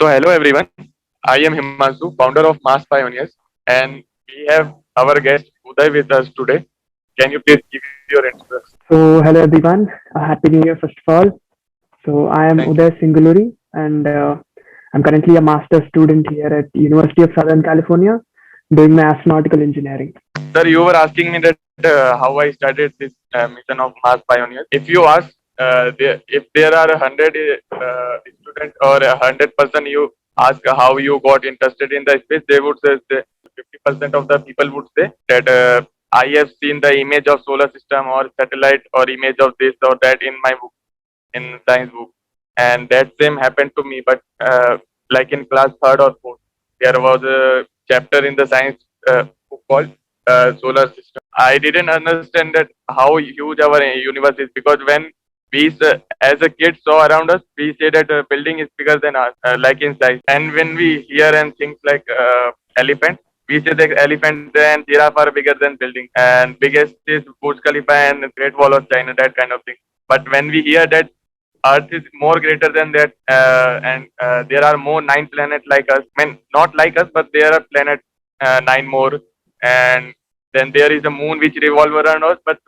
So, hello everyone. I am Himanshu, founder of Mass Pioneers, and we have our guest Udhay with us today. Can you please give your introduction? So, hello everyone. Happy New Year, first of all. So, I am Thank you. Udhay Singuluri, and I'm currently a master's student here at University of Southern California, doing my astronautical engineering. Sir, you were asking me that how I started this mission of Mass Pioneers. If you ask, if there are 100 students or 100%, you ask how you got interested in the space, they would say 50% of the people would say that I have seen the image of solar system or satellite or image of this or that in my book, in science book, and that same happened to me. But like in class third or fourth, there was a chapter in the science book called solar system. I didn't understand that how huge our universe is, because when as a kid saw around us, we say that a building is bigger than us, like in size. And when we hear and things like elephant, we say that elephant and giraffe are bigger than building. And biggest is Burj Khalifa and Great Wall of China, that kind of thing. But when we hear that Earth is more greater than that, and there are more nine planets like us. I mean, not like us, but there are planet nine more, and then there is a moon which revolve around us. But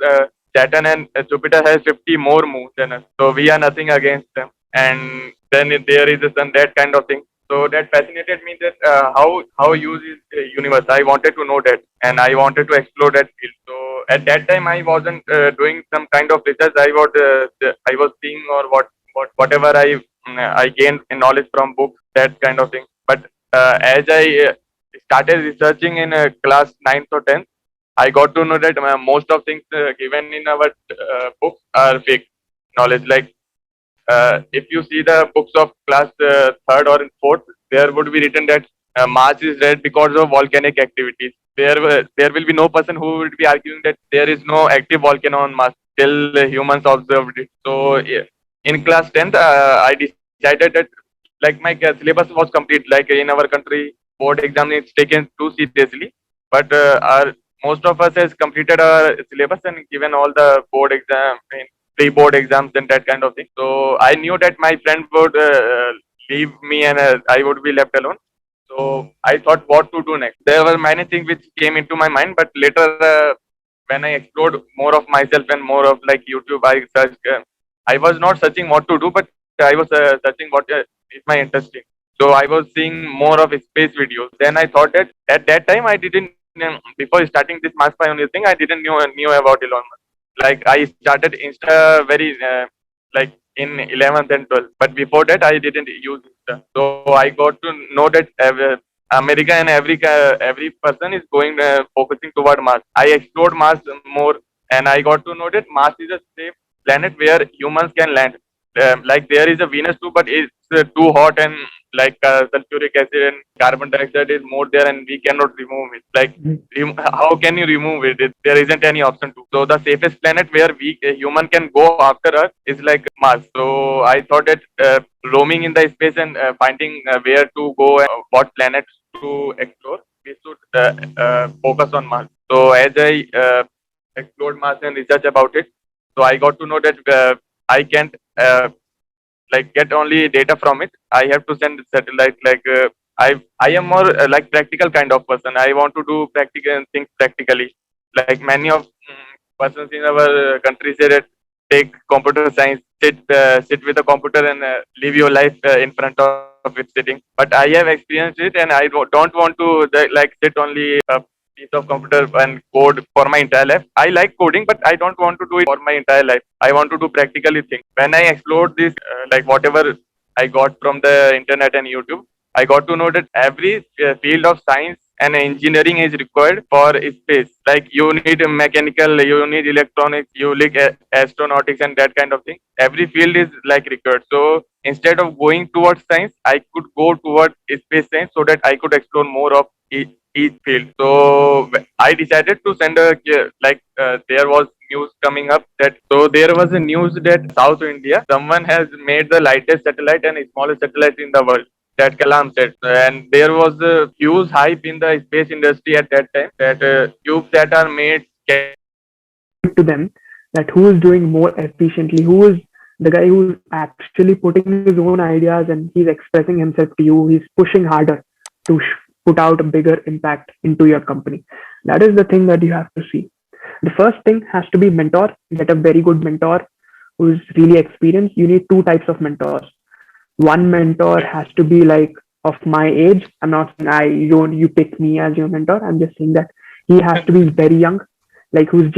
Saturn and Jupiter has 50 more moons than us, so we are nothing against them. And then there is a sun, that kind of thing. So that fascinated me, that how huge is the universe. I wanted to know that, and I wanted to explore that field. So at that time, I wasn't doing some kind of research. I was seeing, or whatever I gained in knowledge from books, that kind of thing. But as I started researching in class 9th or 10th, I got to know that most of things given in our books are fake knowledge. Like if you see the books of class third or fourth, there would be written that Mars is red because of volcanic activities. There will be no person who would be arguing that there is no active volcano on Mars till humans observed it. So in class 10th, I decided that, like, my syllabus was complete. Like in our country, board exam is taken too seriously, but most of us has completed our syllabus and given all the board exam, pre-board exams and that kind of thing. So I knew that my friend would leave me, and I would be left alone. So I thought what to do next. There were many things which came into my mind, but later when I explored more of myself and more of like YouTube, I searched. I was not searching what to do, but I was searching what is my interesting. So I was seeing more of space videos. Then I thought that at that time I didn't, before starting this Mars Pioneer thing, I didn't knew about Elon Musk. Like I started Insta very like in 11th and 12th, but before that I didn't use Insta. So I got to know that America and every person is going focusing toward Mars. I explored Mars more, and I got to know that Mars is a safe planet where humans can land. Like there is a Venus too, but it's too hot, and like sulfuric acid and carbon dioxide is more there, and we cannot remove it. Like Mhm. how can you remove it? There isn't any option to. So the safest planet where we a human can go after Earth is like Mars. So I thought that roaming in the space and finding where to go and what planets to explore, we should focus on Mars. So as I explored Mars and research about it, so I got to know that I can't like get only data from it. I have to send satellite. Like I am more like practical kind of person. I want to do practical things practically. Like many of persons in our country say that take computer science, sit with a computer and live your life in front of it sitting. But I have experienced it, and I don't want to like sit only piece of computer and code for my entire life. I like coding, but I don't want to do it for my entire life. I want to do practically things. When I explored this, like whatever I got from the internet and YouTube, I got to know that every field of science and engineering is required for space. Like you need mechanical, you need electronics, you need astronautics and that kind of thing. Every field is like required. So instead of going towards science, I could go towards space science so that I could explore more of each field. So I decided to send a there was news coming up that, so there was a news that South India someone has made the lightest satellite and smallest satellite in the world, that Kalam said. And there was a huge hype in the space industry at that time that tubes that are made can To them that who is doing more efficiently, who is the guy who's actually putting his own ideas and he's expressing himself to you. He's pushing harder to put out a bigger impact into your company. That is the thing that you have to see. The first thing has to be mentor. Get a very good mentor who's really experienced. You need two types of mentors. One mentor Right. has to be like of my age. I'm not saying I you pick me as your mentor. I'm just saying that he has to be very young, like he's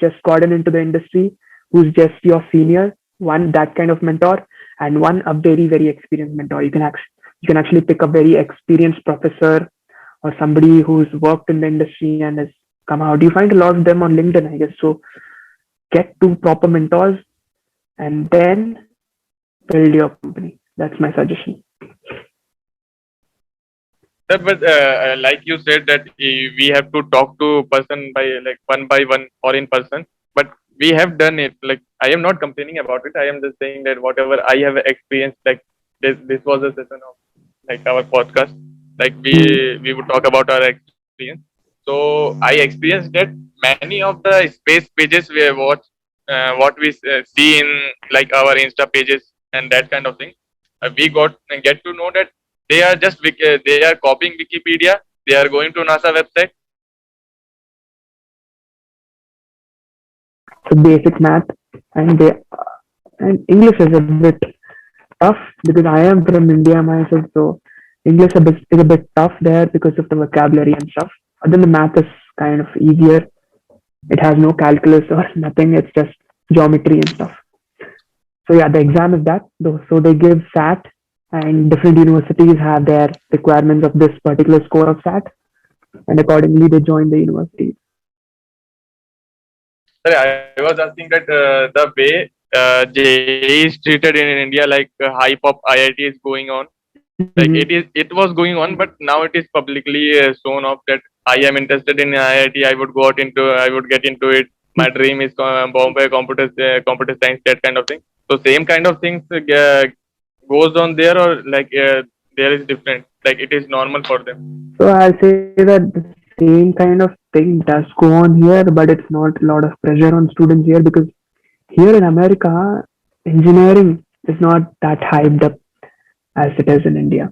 just gotten into the industry, who's just your senior. One that kind of mentor, and one a very experienced mentor. You can actually pick a very experienced professor or somebody who's worked in the industry and has come out. You find a lot of them on LinkedIn, I guess. So get two proper mentors and then build your company. That's my suggestion. Sir, but like you said that we have to talk to person by one or in person, but we have done it. Like I am not complaining about it. I am just saying that whatever I have experienced, like this was a session of like our podcast. Like Mm. we would talk about our experience. So I experienced that many of the space pages we watch, what we see in like our Insta pages and that kind of thing. We got get to know that they are copying Wikipedia. They are going to NASA website. So basic math and English is a bit tough because I am from India myself, so English is a bit tough there because of the vocabulary and stuff. But then the math is kind of easier. It has no calculus or nothing. It's just geometry and stuff. So yeah, the exam is that. So they give SAT, and different universities have their requirements of this particular score of SAT, and accordingly they join the university. Sorry, I was asking that the way JEE is treated in India, like hype of IIT is going on. Like Mm-hmm. it was going on, but now it is publicly shown off that I am interested in IIT. I would get into it. My dream is Bombay computer science, that kind of thing. So same kind of things goes on there, or like there is different. Like it is normal for them. So I'll say that the same kind of thing does go on here, but it's not a lot of pressure on students here because here in America, engineering is not that hyped up as it is in India.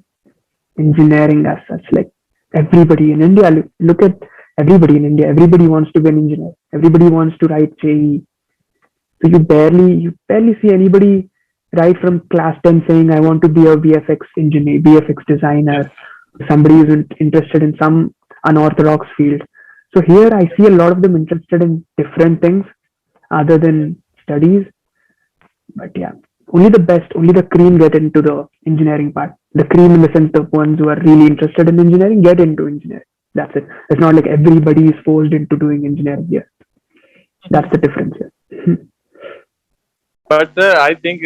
Engineering as such, like everybody in India, look at everybody in India. Everybody wants to be an engineer. Everybody wants to write JE. So you barely see anybody right from class 10 saying, I want to be a VFX engineer, VFX Yes. designer, somebody who's interested in some unorthodox field. So here I see a lot of them interested in different things other than studies. But yeah, only the cream get into the engineering part. The cream in the sense the ones who are really interested in engineering get into engineering. That's it. It's not like everybody is forced into doing engineering here. That's the difference here. But I think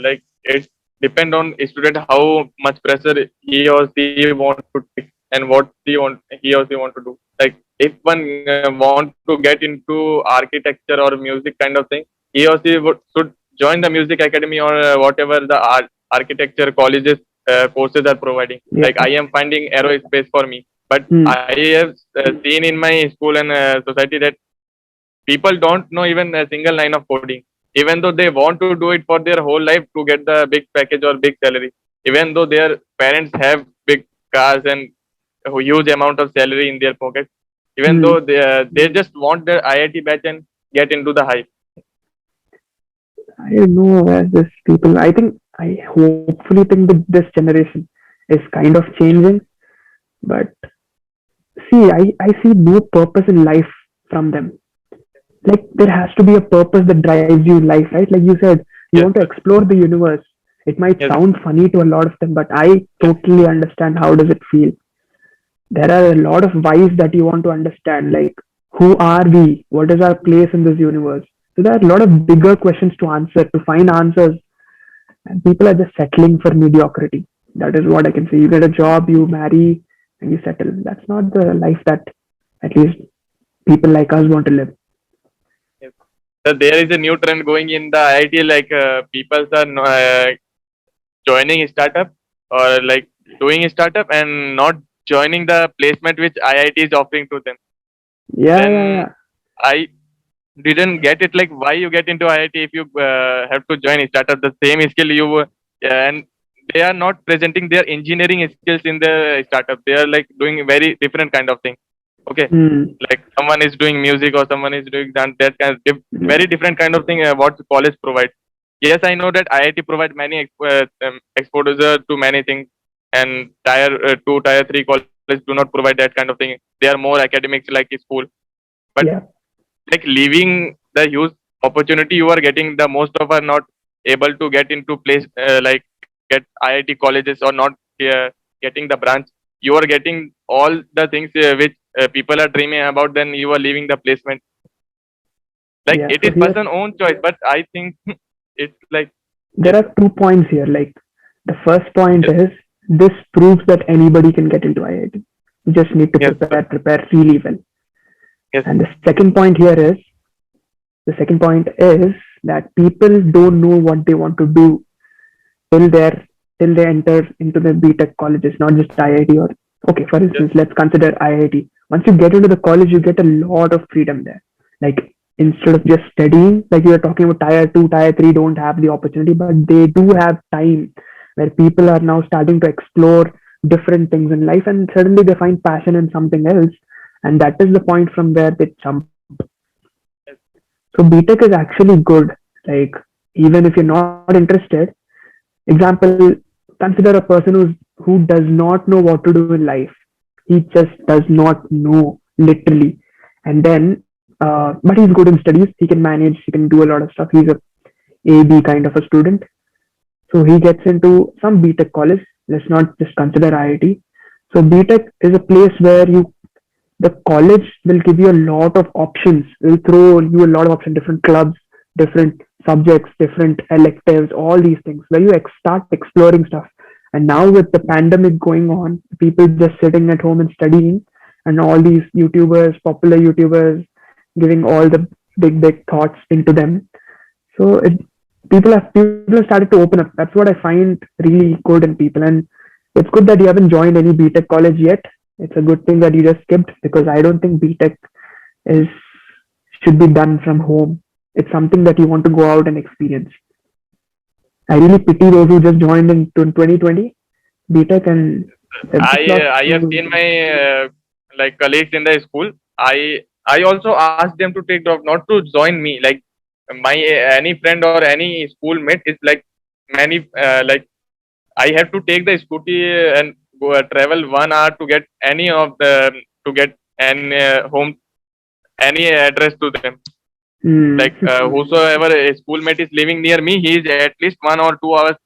like it depend on a student how much pressure he or she want to take and what he or she want to do. Like if one want to get into architecture or music kind of thing, he or she should join the music academy or whatever the architecture colleges courses are providing. Like I Yeah. am finding aerospace for me, but Hmm. I have seen in my school and society that people don't know even a single line of coding, even though they want to do it for their whole life to get the big package or big salary, even though their parents have big cars and a huge amount of salary in their pocket, even Hmm. though they just want their IIT batch and get into the hype. I don't know where this people. I hopefully think that this generation is kind of changing. But see, I see no purpose in life from them. Like there has to be a purpose that drives you in life, right? Like you said, you want Yes, to explore the universe. It might yes, sound funny to a lot of them, but I yes, totally understand how does it feel. There are a lot of whys that you want to understand, like who are we? What is our place in this universe? So there are a lot of bigger questions to answer, to find answers, and people are just settling for mediocrity. That is what I can say. You get a job, you marry, and you settle. That's not the life that at least people like us want to live. yes. So there is a new trend going in the IIT, like people are joining a startup or like doing a startup and not joining the placement which IIT is offering to them. Yeah, yeah, Then yeah. I didn't get it. Like why you get into IIT if you have to join a startup, the same skill you and they are not presenting their engineering skills in the startup. They are like doing very different kind of thing. Okay, Hmm. like someone is doing music or someone is doing that kind of Yeah. very different kind of thing what college provides. Yes, I know that IIT provide many exposure to many things, and tier 2, tier 3 college do not provide that kind of thing. They are more academics like a school, but Yeah. like leaving the huge opportunity you are getting, the most of are not able to get into place like get IIT colleges or not getting the branch. You are getting all the things which people are dreaming about, then you are leaving the placement. Like Yeah. it So is here person own choice, but I think it's like there yes, are 2 points here. Like the first point yes, is this proves that anybody can get into IIT. You just need to yes, sir. prepare really well. Yes, And the second point is that people don't know what they want to do till they're till they enter into the BTech colleges, not just IIT or okay, for yes, instance, let's consider IIT. Once you get into the college, you get a lot of freedom there. Like instead of just studying, like you were talking about tier two, tier three don't have the opportunity, but they do have time where people are now starting to explore different things in life and suddenly they find passion in something else. And that is the point from where they jump. yes, So BTech is actually good. Like even if you're not interested, example, consider a person who does not know what to do in life. He just does not know literally, and then but he's good in studies. He can manage. He can do a lot of stuff. He's a AB kind of a student. So he gets into some BTech college. Let's not just consider IIT. So BTech is a place where the college will give you a lot of options. It will throw you a lot of options, different clubs, different subjects, different electives, all these things where you start exploring stuff. And now with the pandemic going on, people just sitting at home and studying, and all these YouTubers, popular YouTubers, giving all the big thoughts into them. So people have started to open up. That's what I find really good in people, and it's good that you haven't joined any BTech college yet. It's a good thing that you just skipped because I don't think BTech is should be done from home. It's something that you want to go out and experience. I really pity those who just joined in 2020 BTech and they've just lost I have seen my like colleagues in the school. I also asked them to take drop, not to join me. Like my any friend or any schoolmate is like many like I have to take the scooty and go travel 1 hour to get any of the to get an home any address to them. Like mm, whosoever a schoolmate is living near me, he is at least 1 or 2 hours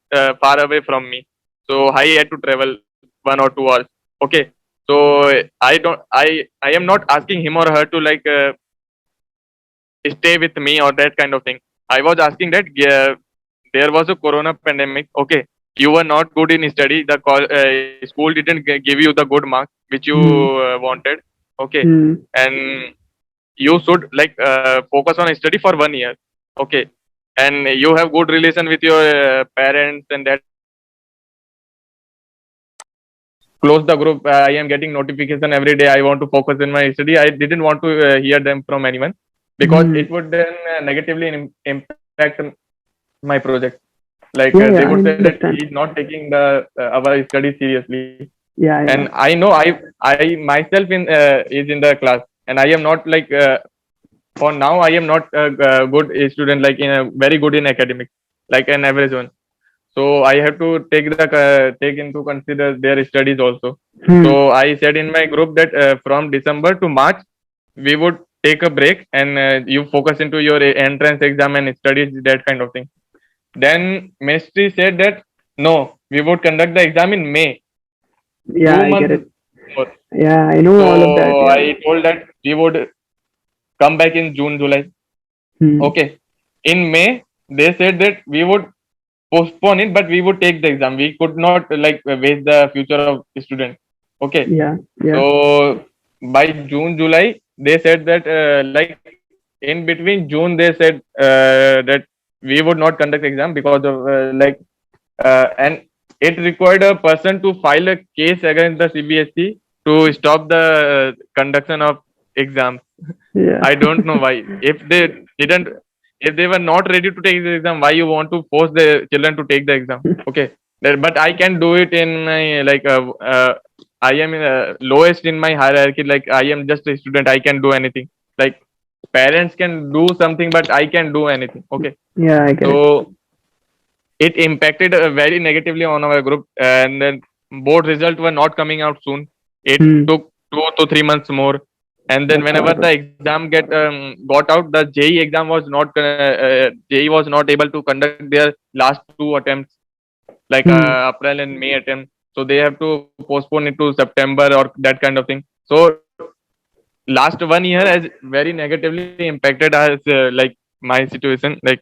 far away from me. So I had to travel 1 or 2 hours. Okay. So I am not asking him or her to like stay with me or that kind of thing. I was asking that there was a corona pandemic. Okay, you were not good in study. The school didn't give you the good marks which you mm, wanted. Okay, mm. and you should like focus on study for 1 year. Okay, and you have good relation with your parents and that kind of thing. Then you should close the group. I am getting notification every day. I want to focus in my study. I didn't want to hear them from anyone because Mm. it would then negatively impact my project. Like Yeah, they yeah, would I say that he understand. is not taking the our study seriously. Yeah, And yeah. I know I myself in is in the class, and I am not like for now I am not a good student, like in a very good in academics, like an average one. So I have to take into consider their studies also. So Hmm. I said in my group that from December to March we would take a break and you focus into your entrance exam and studies, that kind of thing. Then ministry said that no, we would conduct the exam in May, Yeah, two I get months it. before. Yeah, I know So all of that. I Yeah. told that we would come back in June, July. Hmm. Okay, in May they said that we would postpone it, but we would take the exam. We could not like waste the future of student. Okay, Yeah, so yeah. by June, July, they said that like in between June, they said that we would not conduct exam because of like and it required a person to file a case against the CBSE to stop the conduction of exams. Yeah. I don't know why. Didn't, if they were not ready to take the exam, why you want to force the children to take the exam? Okay, but I can do it in my I am lowest in my hierarchy. Like I am just a student. I can do anything. Like parents can do something, but I can do anything. Okay, Yeah, I get it. so it impacted very negatively on our group, and then board results were not coming out soon. It Hmm. took 2 to 3 months more, and then That's whenever the horrible. exam get got out, the JE exam was not JE was not able to conduct their last two attempts, like Hmm. April and May attempt. So they have to postpone it to September or that kind of thing. So last 1 year has very negatively impacted us, like my situation. Like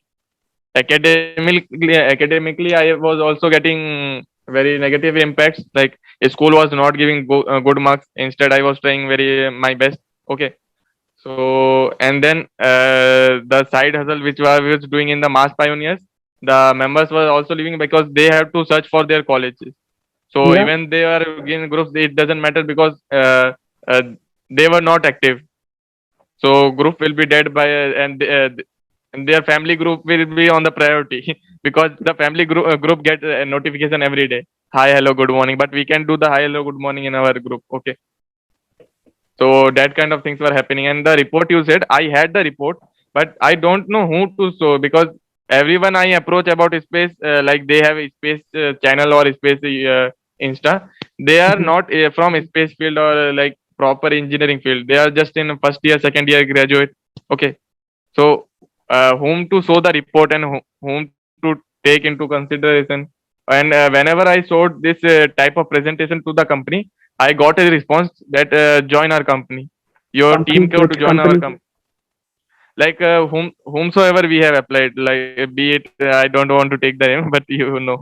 academically I was also getting very negative impacts. Like school was not giving good marks. Instead I was trying very my best. Okay, so and then the side hustle which I was doing in the mass pioneers, the members were also leaving because they have to search for their colleges. So Yeah. even they are in groups, it doesn't matter because uh, they were not active. So group will be dead by and their family group will be on the priority because the family group get a notification every day. Hi, hello, good morning. But we can do the hi, hello, good morning in our group. Okay. So that kind of things were happening. And the report you said, I had the report, but I don't know who to show because everyone I approach about space, like they have a space channel or space Insta, they are Mhm. not from space field or like proper engineering field. They are just in first year, second year graduate. Okay. So whom to show the report and whom to take into consideration. And whenever I showed this type of presentation to the company, I got a response that join our company. Your team Company, go to which join our company? company. Like whomsoever we have applied, like be it I don't want to take the name, but you know,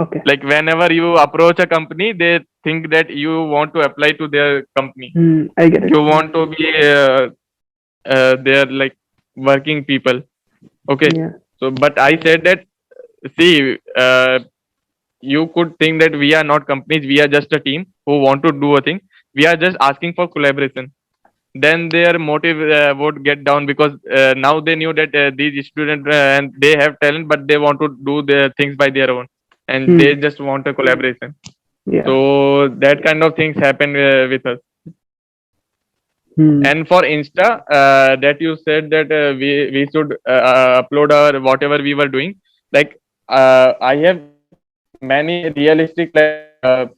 Okay. like whenever you approach a company, they think that you want to apply to their company. Hmm. I get it. You want to be their like working people. Okay. Yeah. So, but I said that, see, you could think that we are not companies, we are just a team who want to do a thing. We are just asking for collaboration. Then their motive would get down because now they knew that these students and they have talent, but they want to do their things by their own, and Hmm. they just want a collaboration. Yeah. So that kind of things happen with us. Hmm. And for Insta, that you said that we should upload our whatever we were doing. Like I have many realistic, like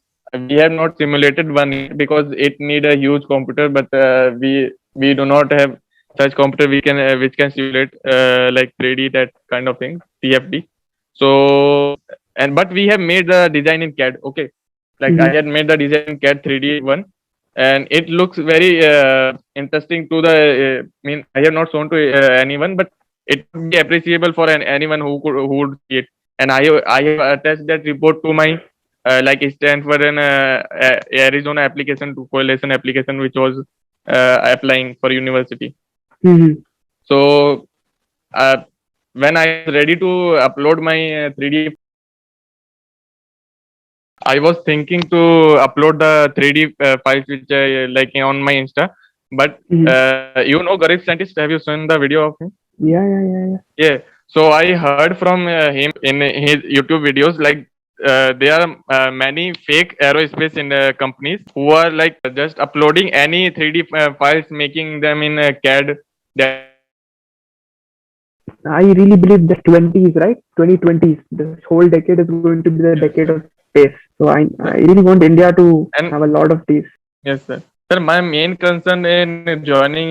we have not simulated one yet because it need a huge computer, but we do not have such computer we can which can simulate like 3D, that kind of thing, TFD. So and but we have made the design in CAD. Okay, like I Mhm. had made the design in CAD 3D one, and it looks very interesting to the mean I have not shown to anyone, but it would be appreciable for anyone who would see it. And I have attached that report to my like Stanford and Arizona application to correlation application which was applying for university. Mhm. So uh, when I was ready to upload my 3D, I was thinking to upload the 3D files which I like on my Insta. But Mhm. you know Garib Scientist, have you seen the video of him? Yeah. Yeah. Yeah. Yeah. Yeah. So I heard from him in his YouTube videos, like there are many fake aerospace in companies who are like just uploading any 3D files, making them in CAD, that kind of thing. I really believe the 20s, right? 2020s. This whole decade is going to be the decade Yes, of sir. space. So I Sir. really want India to And have a lot of these. yes, sir. Sir, my main concern in joining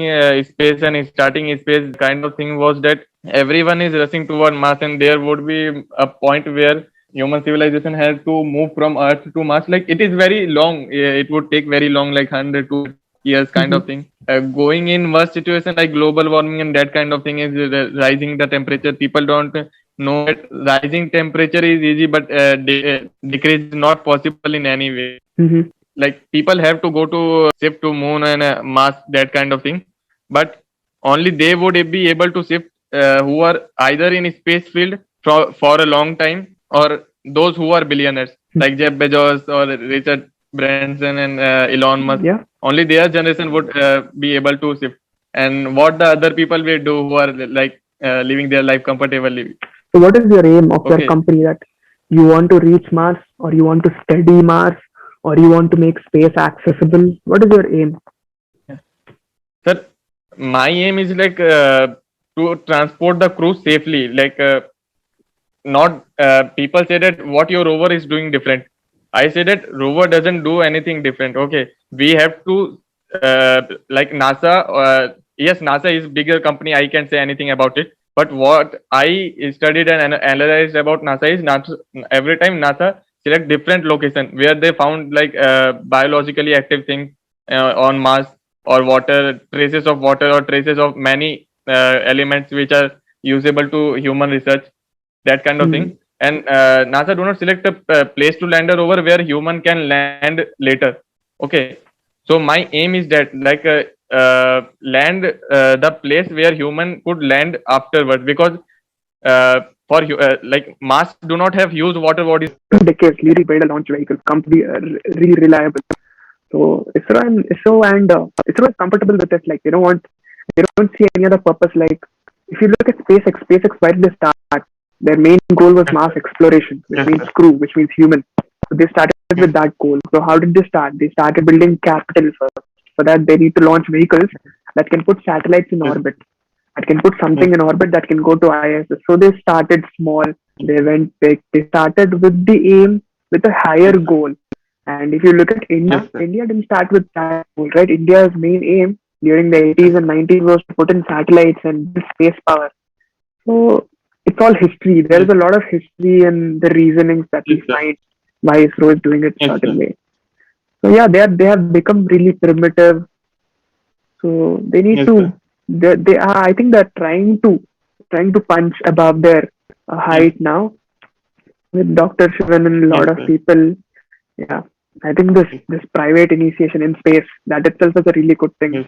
space and starting space kind of thing was that everyone is rushing toward Mars, and there would be a point where human civilization has to move from Earth to Mars. Like it is very long. It would take very long, like 100 to 200 years, kind Mhm. of thing. Going in worst situation like global warming and that kind of thing is rising the temperature. People don't know that rising temperature is easy, but decrease is not possible in any way. Mhm. Like people have to go to shift to moon and Mars, that kind of thing, but only they would be able to shift who are either in space field for a long time, or those who are billionaires like Jeff Bezos or Richard Branson and Elon Musk. Yeah. Only their generation would be able to shift. And what the other people will do who are like living their life comfortably. So what is your aim of your Okay. company, that you want to reach Mars, or you want to study Mars, or you want to make space accessible? What is your aim? Sir, my aim is like to transport the crew safely. Like not people say that what your rover is doing different. I say that rover doesn't do anything different. Okay, we have to like NASA. Yes, NASA is bigger company. I can't say anything about it. But what I studied and analyzed about NASA is NASA, every time NASA select different location where they found like biologically active things on Mars or water, traces of water or traces of many elements which are usable to human research, that kind of thing. Hmm. And NASA do not select a place to land a rover where human can land later. Okay, so my aim is that like land the place where human could land afterwards, because like Mars do not have huge water bodies. 2 decades leading build a launch vehicle, company really reliable. So ISRO and ISRO is comfortable with it. Like they don't see any other purpose. Like if you look at SpaceX, why did they start? Their main goal was Mars exploration, which Yes, means sir. crew, which means human. So they started Yes, with that goal. So how did they start? They started building capital first. For that, they need to launch vehicles that can put satellites in yes, orbit, that can put yes, something in orbit that can go to ISS. So they started small, they went big. They started with the aim, with a higher yes, sir. goal. And if you look at Yes, India, sir. India didn't start with that goal, right? India's main aim during the 80s Yes, and 90s was to put in satellites and build space power. So it's all history. There is yes, a lot of history and the reasonings that yes, we sir. find why ISRO is doing it Yes, certain sir. way. So yeah, they have become really primitive. So they need Yes, to, sir. they are, I think they're trying to punch above their Yes, height now with Dr. Shivan and a yes, lot of sir. people. Yeah, I think Yes, this private initiation in space, that itself is a really good thing. yes,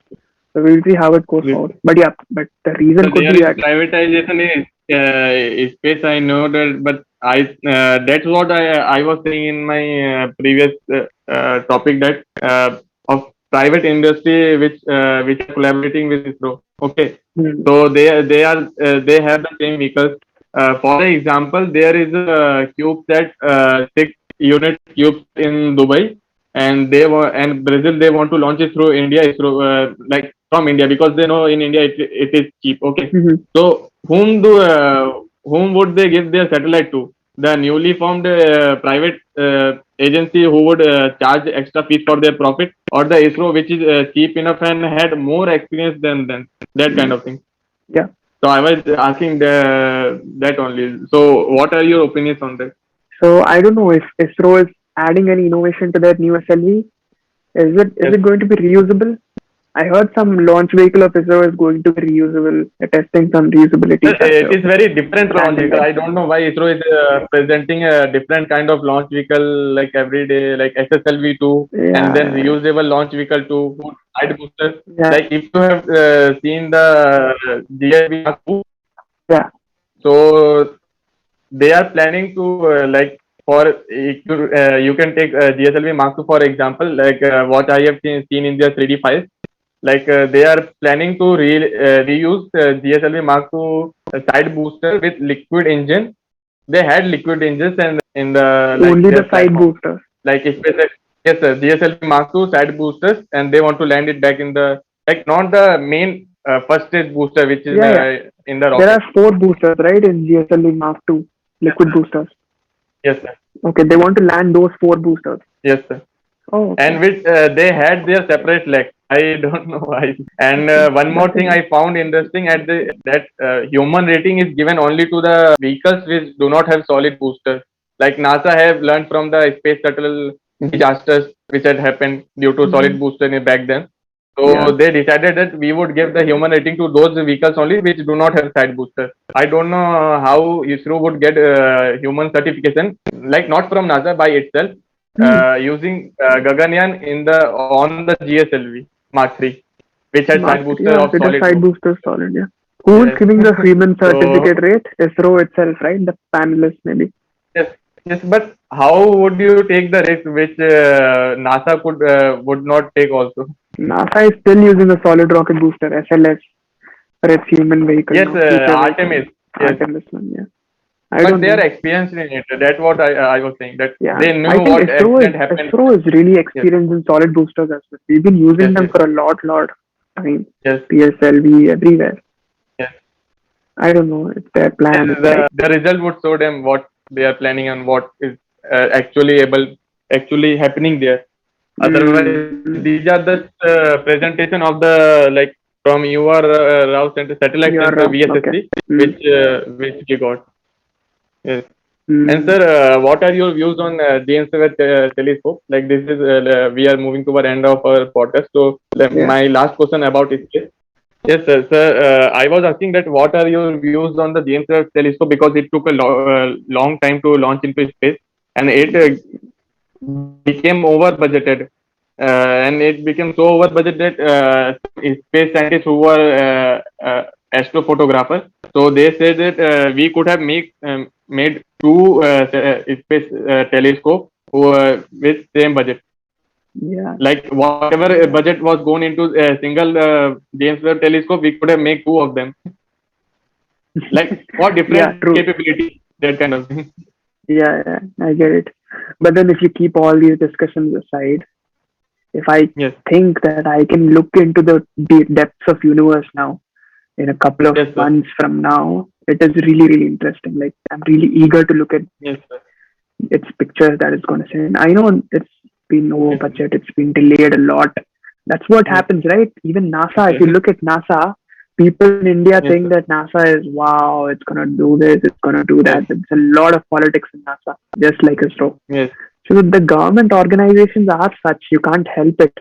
So we'll see how it goes yes. forward. But yeah, but the So reason could there be is that. privatization in space. I know that, but I that's what I was saying in my previous topic, that of private industry which are collaborating with ISRO. Okay, Hmm. so they have the same vehicles. For example, there is a cube that 6 unit cubes in Dubai, and and Brazil, they want to launch it through India, ISRO, like from India, because they know in India it is cheap. Okay, Hmm. so whom would they give their satellite to? The newly formed private agency who would charge extra fees for their profit, or the ISRO which is cheap enough and had more experience than them, that kind of thing. Yeah. So I was asking that only. So what are your opinions on that? So I don't know if ISRO is adding any innovation to their new SLV. Is Yes. it going to be reusable? I heard some launch vehicle of ISRO is going to be reusable. They're testing some reusability Sir, it factor. is very different launch Landing vehicle. gear. I don't know why ISRO is presenting a different kind of launch vehicle like every day, like SSLV-2, and then Yeah, reusable launch vehicle 2, side boosters. yeah, Like if you have seen the GSV Mark 2, yeah. so they are planning to like for you can take GSLV Mark 2 for example, like what I have seen in their 3D files. Like they are planning to reuse GSLV Mark II side booster with liquid engine. They had liquid engines and in the like Only their the side platform. boosters. Like if yes sir, GSLV Mark II side boosters, and they want to land it back in the, like not the main first stage booster which is Yeah, yeah. in the There rocket. are 4 boosters, right, in GSLV Mark II, Yes liquid sir. boosters. Yes sir. Okay, they want to land those 4 boosters. Yes sir. Oh, And okay. which they had their separate legs. I don't know why. And Okay, one more that's thing it. I found interesting at the that human rating is given only to the vehicles which do not have solid boosters. Like NASA have learned from the space shuttle disasters which had happened due to solid Mhm. booster back then. So Yeah. they decided that we would give the human rating to those vehicles only which do not have side boosters. I don't know how ISRO would get human certification, like not from NASA by itself, Hmm. using Gaganyaan in the on the GSLV Mark 3, which had side Mark III, booster yeah, of with the solid side roof. boosters solid, yeah. Who is Yes. giving the human So certificate rate? ISRO itself, right? The panelists, maybe. yes, Yes, but how would you take the risk which NASA would not take also? NASA is still using a solid rocket booster (SLS) for its human vehicle Yes, now, future vehicle. Artemis. Yes, Artemis one, yeah. I but don't they are know. experienced in it. That's what I was saying. That Yeah, they I knew think what accident happened. ISRO is really Yes, experienced in solid boosters as well. We've been using yes, them yes, for a lot time. yes, PSLV everywhere. yes. I don't know if their Yes, plan is right. the result would show them what they are planning and what is actually happening there. Otherwise, Mm, these are the presentation of the like from your Rao Center Satellite you're Center okay. VSSC, Mm, which we got. Yes. And mm, sir, what are your views on James Webb telescope? Like this is we are moving toward end of our podcast. So yeah. my last question about it is yes, sir. Sir, I was asking that what are your views on the James Webb telescope because it took a long time to launch into space and it became over budgeted. And it became so over budget that some space scientists who were astrophotographers, so they said that we could have made two space telescope with same budget. Yeah. Like whatever budget was going into a single James Webb telescope, we could have made two of them. Like for Yeah, different true. capability, that kind of thing. Yeah, I get it. But then if you keep all these discussions aside, if I Yes, think that I can look into the depths of universe now in a couple of yes, sir. months from now, it is really interesting. Like I'm really eager to look at Yes, sir. its pictures that it's going to send. I know it's been over Yes, budget, it's been delayed a lot. That's what yes, happens, right? Even NASA, if you yes, look at NASA, people in India yes, think sir. that NASA is wow, it's going to do this, it's going to do Yes, that. There's a lot of politics in NASA, just like ISRO. yes, So the government organizations are such, you can't help it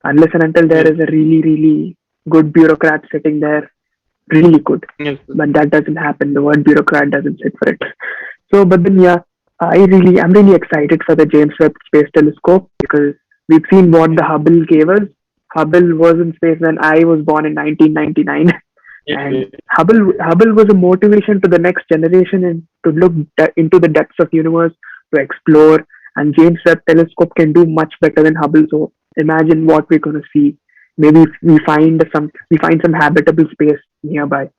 unless and until there yes, is a really good bureaucrat sitting there, really good. yes, sir. But that doesn't happen. The word bureaucrat doesn't sit for it. So, but then yeah, I'm really excited for the James Webb Space Telescope because we've seen what the Yes, Hubble gave us. Hubble was in space when I was born in 1999, yes, and yes, Hubble was a motivation to the next generation and to look into the depths of universe to explore. And James Webb Telescope can do much better than Hubble. So imagine what we're going to see. Maybe we find some habitable space nearby.